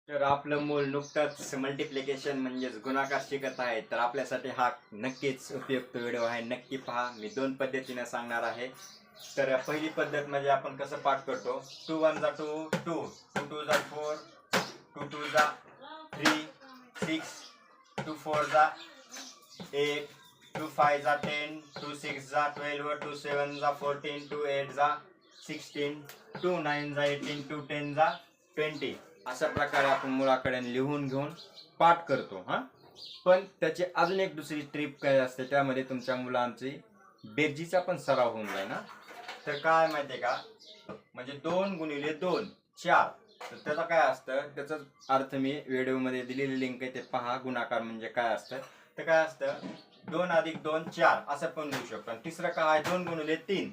तर आपलं मूल नुकतंच मल्टिप्लिकेशन म्हणजेच गुणाकार शिकत आहे, तर आपल्यासाठी हा नक्कीच उपयुक्त व्हिडिओ आहे. नक्की पहा. मी दोन पद्धतीने सांगणार आहे. तर पहिली पद्धत म्हणजे आपण कसं पाठ करतो. 2 1 जा 2 2, 2 2 जा 4, 2 2 जा 3 6, 2 4 जा 8, 2 5 जा 10, 2 6 जा 12, 2 7 जा 14, 2 8 जा 16, 2 9 जा 18, 2 10 जा 20. अशा प्रकारे आपण मुलाकडे लिहून घेऊन पाठ करतो. पण त्याची अजून एक दुसरी ट्रिप काय असते, त्यामध्ये तुमच्या मुलांची बेरजीचा पण सराव होऊन जाईल ना. तर काय माहितीये का, म्हणजे 2 गुणिले 2 4. तर त्याचा काय असतं, त्याचा अर्थ मी व्हिडिओमध्ये दिलेली लिंक आहे, ते पहा. गुणाकार म्हणजे काय असतं. तर काय असतं, 2 अधिक 2 4 असं पण लिहू शकतो. आणि तिसरं काय आहे, 2 गुणिले 3.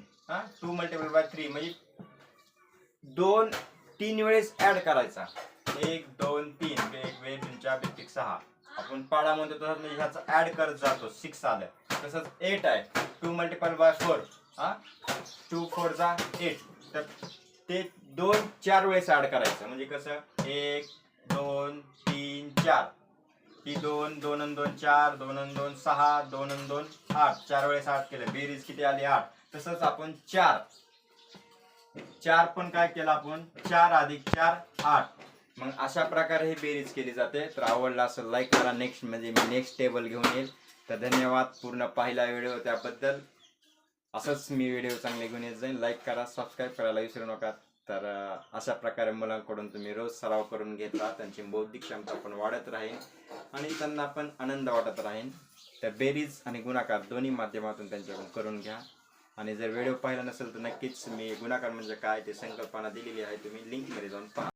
2 मल्टिप्लाय बाय 3 म्हणजे 2 3 वेळेस ऍड करायचा. 1 2 3 1 2 3 4 5 6. आपण पाडा म्हणतो तसं म्हणजे ह्याचा ऍड करत जातो. 6 आलं. तसंच 8 आहे. 2 मल्टिप्लाय बाय 4. 2 4 जा 8. तर ते 2 4 वेळेस ऍड करायचं. म्हणजे कसं, 1 2 3 4. ही 2 2 आणि 2 4, 2 आणि 2 6, 2 आणि 2 8. 4 वेळेस 8 केलं. बेरीज किती आली? 8. तसंच आपण 4 पण काय केलं आपण, 4 अधिक 4 8. मग अशा प्रकारे ही बेरीज केली जाते. तर आवडला असेल लाईक करा. नेक्स्ट म्हणजे मी नेक्स्ट टेबल घेऊन येईल. तर धन्यवाद पूर्ण पाहिला व्हिडिओ त्याबद्दल. असंच मी व्हिडिओ चांगले घेऊन येत जाईल. लाईक करा, सबस्क्राईब करायला विसरू नका. तर अशा प्रकारे मुलांकडून तुम्ही रोज सराव करून घेतला, त्यांची बौद्धिक क्षमता पण वाढत राहील आणि त्यांना पण आनंद वाटत राहील. तर बेरीज आणि गुणाकार दोन्ही माध्यमातून त्यांच्याकडून करून घ्या. आणि जर व्हिडिओ पाहिला नसेल तर नक्कीच मी गुणाकार म्हणजे काय ते संकल्पना दिलेली आहे, तुम्ही लिंकमध्ये जाऊन पहा.